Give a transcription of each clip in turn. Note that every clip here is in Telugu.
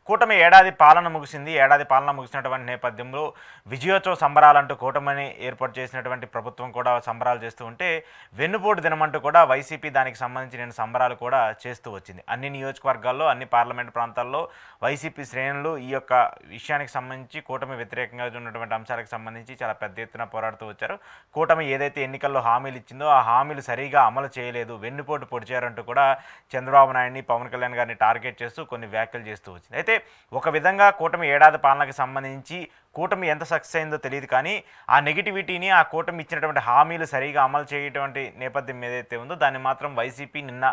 కూటమి ఏడాది పాలన ముగిసింది. ఏడాది పాలన ముగిసినటువంటి నేపథ్యంలో విజయోత్సవ సంబరాలంటూ కూటమిని ఏర్పాటు చేసినటువంటి ప్రభుత్వం కూడా సంబరాలు చేస్తూ ఉంటే, వెన్నుపోటు దినమంటూ కూడా వైసీపీ దానికి సంబంధించిన సంబరాలు కూడా చేస్తూ వచ్చింది. అన్ని నియోజకవర్గాల్లో, అన్ని పార్లమెంట్ ప్రాంతాల్లో వైసీపీ శ్రేణులు ఈ యొక్క విషయానికి సంబంధించి కూటమి వ్యతిరేకంగా ఉన్నటువంటి అంశాలకు సంబంధించి చాలా పెద్ద ఎత్తున పోరాడుతూ వచ్చారు. కూటమి ఏదైతే ఎన్నికల్లో హామీలు ఇచ్చిందో ఆ హామీలు సరిగా అమలు చేయలేదు, వెన్నుపోటు పొడిచారంటూ కూడా చంద్రబాబు నాయుడిని, పవన్ కళ్యాణ్ గారిని టార్గెట్ చేస్తూ కొన్ని వ్యాఖ్యలు చేస్తూ వచ్చింది. అయితే ఒక విధంగా కూటమి ఏడాది పాలనకు సంబంధించి కూటమి ఎంత సక్సెస్ అయిందో తెలియదు, కానీ ఆ నెగిటివిటీని, ఆ కూటమి ఇచ్చినటువంటి హామీలు సరిగా అమలు చేయటువంటి నేపథ్యం ఏదైతే ఉందో దాన్ని మాత్రం వైసీపీ నిన్న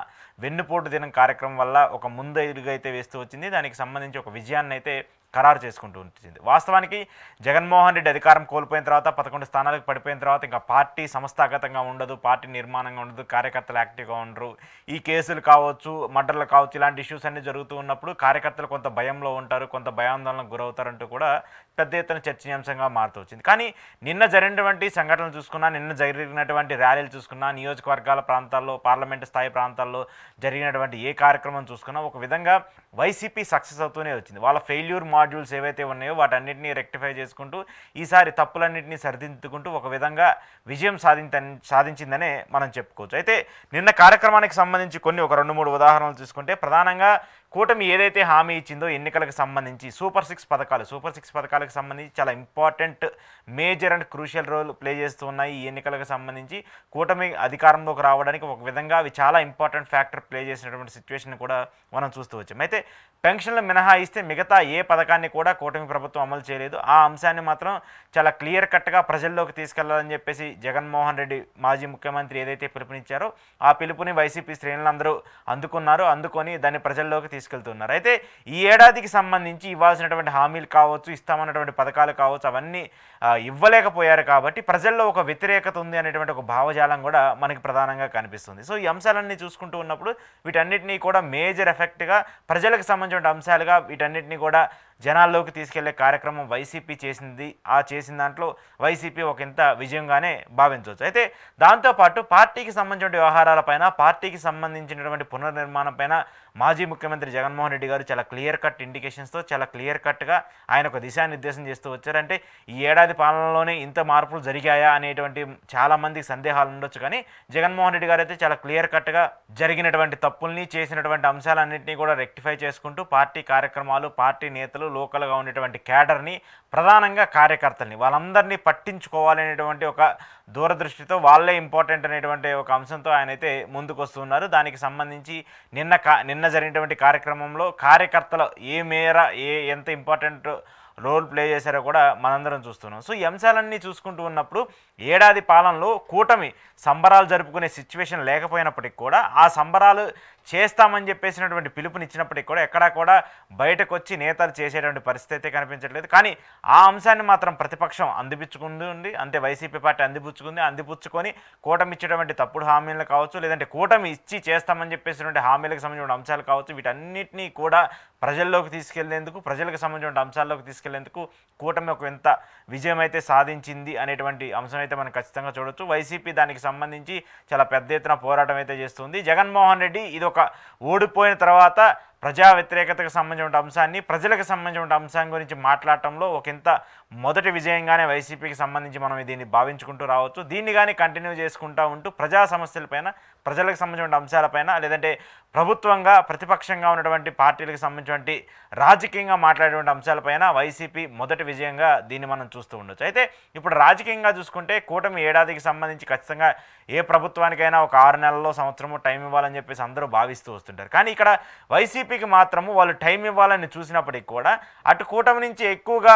వెన్నుపోటు దినం కార్యక్రమం వల్ల ఒక ముందడుగు అయితే వేస్తూ వచ్చింది. దానికి సంబంధించి ఒక విజయాన్ని అయితే ఖరారు చేసుకుంటూ ఉంటుంది. వాస్తవానికి జగన్మోహన్ రెడ్డి అధికారం కోల్పోయిన తర్వాత 11 స్థానాలకు పడిపోయిన తర్వాత ఇంకా పార్టీ సంస్థాగతంగా ఉండదు, పార్టీ నిర్మాణంగా ఉండదు, కార్యకర్తలు యాక్టివ్గా ఉండరు. ఈ కేసులు కావచ్చు, మర్డర్లు కావచ్చు, ఇలాంటి ఇష్యూస్ అన్నీ జరుగుతూ ఉన్నప్పుడు కార్యకర్తలు కొంత భయంలో ఉంటారు, కొంత భయాందోళనకు గురవుతారంటూ కూడా పెద్ద ఎత్తున చర్చనీయాంశంగా మారుతూ వచ్చింది. కానీ నిన్న జరిగినటువంటి సంఘటనలు చూసుకున్నా, నిన్న జరిగినటువంటి ర్యాలీలు చూసుకున్నా, నియోజకవర్గాల ప్రాంతాల్లో, పార్లమెంటు స్థాయి ప్రాంతాల్లో జరిగినటువంటి ఏ కార్యక్రమం చూసుకున్నా ఒక విధంగా వైసీపీ సక్సెస్ అవుతూనే వచ్చింది. వాళ్ళ ఫెయిల్యూర్ మాడ్యూల్స్ ఏవైతే ఉన్నాయో వాటన్నిటిని రెక్టిఫై చేసుకుంటూ ఈసారి తప్పులన్నింటినీ సరిదిద్దుకుంటూ ఒక విధంగా విజయం సాధించిందనే మనం చెప్పుకోవచ్చు. అయితే నిన్న కార్యక్రమానికి సంబంధించి ఒక 2-3 ఉదాహరణలు తీసుకుంటే, ప్రధానంగా కూటమి ఏదైతే హామీ ఇచ్చిందో ఎన్నికలకు సంబంధించి సూపర్ సిక్స్ పథకాలకు సంబంధించి చాలా important, major and crucial role play చేస్తూ ఉన్నాయి. ఈ ఎన్నికలకు సంబంధించి కూటమి అధికారంలోకి రావడానికి ఒక విధంగా అవి చాలా ఇంపార్టెంట్ ఫ్యాక్టర్ ప్లే చేసినటువంటి సిచ్యువేషన్ కూడా మనం చూస్తూ వచ్చాం. అయితే పెన్షన్లు మినహాయిస్తే మిగతా ఏ పథకాన్ని కూడా కూటమి ప్రభుత్వం అమలు చేయలేదు. ఆ అంశాన్ని మాత్రం చాలా క్లియర్ కట్గా ప్రజల్లోకి తీసుకెళ్లాలని చెప్పేసి జగన్మోహన్ రెడ్డి మాజీ ముఖ్యమంత్రి ఏదైతే పిలుపునిచ్చారో ఆ పిలుపుని వైసీపీ శ్రేణులందరూ అందుకొని దాన్ని ప్రజల్లోకి తీసుకెళ్తున్నారు. అయితే ఈ ఏడాదికి సంబంధించి ఇవ్వాల్సినటువంటి హామీలు కావచ్చు, ఇస్తామన్నటువంటి పథకాలు కావచ్చు, అవన్నీ ఇవ్వలేకపోయారు. కాబట్టి ప్రజల్లో ఒక వ్యతిరేకత ఉంది అనేటువంటి ఒక భావజాలం కూడా మనకి ప్రధానంగా కనిపిస్తుంది. సో ఈ అంశాలన్నీ చూసుకుంటూ ఉన్నప్పుడు వీటన్నిటినీ కూడా మేజర్ ఎఫెక్ట్గా ప్రజలకు సంబంధించిన అంశాలుగా వీటన్నిటినీ కూడా జనాల్లోకి తీసుకెళ్లే కార్యక్రమం వైసీపీ చేసింది. చేసిన దాంట్లో వైసీపీ ఒక ఇంత విజయంగానే భావించవచ్చు. అయితే దాంతోపాటు పార్టీకి సంబంధించిన వ్యవహారాలపైన, పార్టీకి సంబంధించినటువంటి పునర్నిర్మాణం పైన మాజీ ముఖ్యమంత్రి జగన్మోహన్ రెడ్డి గారు చాలా క్లియర్ కట్ ఇండికేషన్స్తో చాలా క్లియర్ కట్గా ఆయన ఒక దిశానిర్దేశం చేస్తూ వచ్చారంటే ఈ ఏడాది పాలనలోనే ఇంత మార్పులు జరిగాయా అనేటువంటి చాలామందికి సందేహాలు ఉండొచ్చు. కానీ జగన్మోహన్ రెడ్డి గారు అయితే చాలా క్లియర్ కట్గా జరిగినటువంటి తప్పుల్ని, చేసినటువంటి అంశాలన్నింటినీ కూడా రెక్టిఫై చేసుకుంటూ పార్టీ కార్యక్రమాలు, పార్టీ నేతలు, లోకల్గా ఉండేటువంటి క్యాడర్ని, ప్రధానంగా కార్యకర్తల్ని వాళ్ళందరినీ పట్టించుకోవాలనేటువంటి ఒక దూరదృష్టితో, వాళ్ళే ఇంపార్టెంట్ అనేటువంటి ఒక అంశంతో ఆయన అయితే ముందుకు వస్తున్నారు. దానికి సంబంధించి నిన్న జరిగినటువంటి కార్యక్రమంలో కార్యకర్తలు ఏ మేర ఎంత ఇంపార్టెంట్ రోల్ ప్లే చేశారో కూడా మనందరం చూస్తున్నాం. సో ఈ అంశాలన్నీ చూసుకుంటూ ఉన్నప్పుడు ఏడాది పాలనలో కూటమి సంబరాలు జరుపుకునే సిచ్యువేషన్ లేకపోయినప్పటికీ కూడా ఆ సంబరాలు చేస్తామని చెప్పేసినటువంటి పిలుపునిచ్చినప్పటికీ కూడా ఎక్కడా కూడా బయటకు వచ్చి నేతలు చేసేటువంటి పరిస్థితి అయితే కనిపించట్లేదు. కానీ ఆ అంశాన్ని మాత్రం ప్రతిపక్షం అందిపుచ్చుకుంది. అంతే వైసీపీ పార్టీ అందిపుచ్చుకొని కూటమి ఇచ్చేటువంటి తప్పుడు హామీలు కావచ్చు, లేదంటే కూటమి ఇచ్చి చేస్తామని చెప్పేసినటువంటి హామీలకు సంబంధించిన అంశాలు కావచ్చు, వీటన్నిటినీ కూడా ప్రజల్లోకి తీసుకెళ్లేందుకు, ప్రజలకు సంబంధించిన అంశాల్లోకి తీసుకెళ్లేందుకు కూటమి ఒక ఎంత విజయం అయితే సాధించింది అనేటువంటి అంశం అయితే మనం ఖచ్చితంగా చూడొచ్చు. వైసీపీ దానికి సంబంధించి చాలా పెద్ద ఎత్తున పోరాటం అయితే చేస్తుంది. జగన్మోహన్ రెడ్డి ఇది ఒక ఓడిపోయిన తర్వాత ప్రజా వ్యతిరేకతకు సంబంధించిన అంశాన్ని, ప్రజలకు సంబంధించిన అంశం గురించి మాట్లాడటంలో ఒకంత మొదటి విజయంగానే వైసీపీకి సంబంధించి మనం దీన్ని భావించుకుంటూ రావచ్చు. దీన్ని కానీ కంటిన్యూ చేసుకుంటూ ఉంటూ ప్రజా సమస్యలపైన, ప్రజలకు సంబంధించిన అంశాలపైన, లేదంటే ప్రభుత్వంగా ప్రతిపక్షంగా ఉన్నటువంటి పార్టీలకు సంబంధించినటువంటి రాజకీయంగా మాట్లాడేటువంటి అంశాలపైన వైసీపీ మొదటి విజయంగా దీన్ని మనం చూస్తూ ఉండొచ్చు. అయితే ఇప్పుడు రాజకీయంగా చూసుకుంటే కూటమి ఏడాదికి సంబంధించి ఖచ్చితంగా ఏ ప్రభుత్వానికైనా ఒక 6 నెలల్లో, సంవత్సరము టైం ఇవ్వాలని చెప్పేసి అందరూ భావిస్తూ వస్తుంటారు. కానీ ఇక్కడ వైసీపీకి మాత్రము వాళ్ళు టైం ఇవ్వాలని చూసినప్పటికీ కూడా అటు కూటమి నుంచి ఎక్కువగా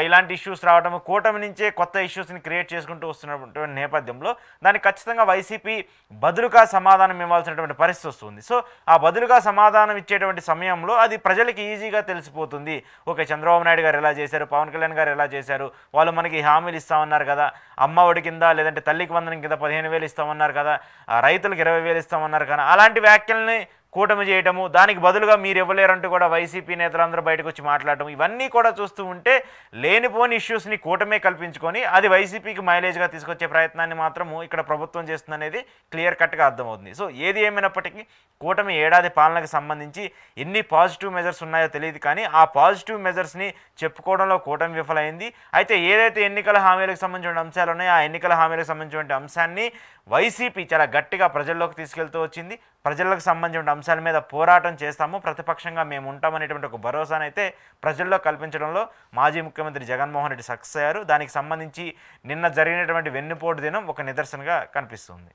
ఇలాంటి ఇష్యూస్ రావడము, కూటమి నుంచే కొత్త ఇష్యూస్ని క్రియేట్ చేసుకుంటూ వస్తున్నటువంటి నేపథ్యంలో దానికి ఖచ్చితంగా వైసీపీ బదులుగా సమాధానం ఇవ్వాల్సినటువంటి పరిస్థితి వస్తుంది. సో ఆ బదులుగా సమాధానం ఇచ్చేటువంటి సమయంలో అది ప్రజలకి ఈజీగా తెలిసిపోతుంది. ఓకే, చంద్రబాబు నాయుడు గారు ఎలా చేశారు, పవన్ కళ్యాణ్ గారు ఎలా చేశారు, వాళ్ళు మనకి హామీలు ఇస్తామన్నారు కదా, అమ్మ ఒడి కింద లేదంటే తల్లికి వందనం కింద 15,000 ఇస్తామన్నారు కదా, రైతులకు 20,000 ఇస్తామన్నారు కదా, అలాంటి వ్యాఖ్యల్ని కూటమి చేయటము, దానికి బదులుగా మీరు ఇవ్వలేరంటూ కూడా వైసీపీ నేతలందరూ బయటకు వచ్చి మాట్లాడటం, ఇవన్నీ కూడా చూస్తూ ఉంటే లేనిపోని ఇష్యూస్ని కూటమే కల్పించుకొని అది వైసీపీకి మైలేజ్గా తీసుకొచ్చే ప్రయత్నాన్ని మాత్రము ఇక్కడ ప్రభుత్వం చేస్తుందనేది క్లియర్ కట్గా అర్థమవుతుంది. సో ఏది ఏమైనప్పటికీ కూటమి ఏడాది పాలనకు సంబంధించి ఎన్ని పాజిటివ్ మెజర్స్ ఉన్నాయో తెలియదు, కానీ ఆ పాజిటివ్ మెజర్స్ని చెప్పుకోవడంలో కూటమి విఫలమైంది. అయితే ఏదైతే ఎన్నికల హామీలకు సంబంధించిన అంశాలు ఉన్నాయో ఆ ఎన్నికల హామీలకు సంబంధించిన అంశాన్ని వైసీపీ చాలా గట్టిగా ప్రజల్లోకి తీసుకెళ్తూ వచ్చింది. ప్రజలకు సంబంధించిన అంశాల మీద పోరాటం చేస్తాము, ప్రతిపక్షంగా మేము ఉంటామనేటువంటి ఒక భరోసానైతే ప్రజల్లో కల్పించడంలో మాజీ ముఖ్యమంత్రి జగన్మోహన్ రెడ్డి సక్సెస్ అయ్యారు. దానికి సంబంధించి నిన్న జరిగినటువంటి వెన్నుపోటు దినం ఒక నిదర్శనగా కనిపిస్తుంది.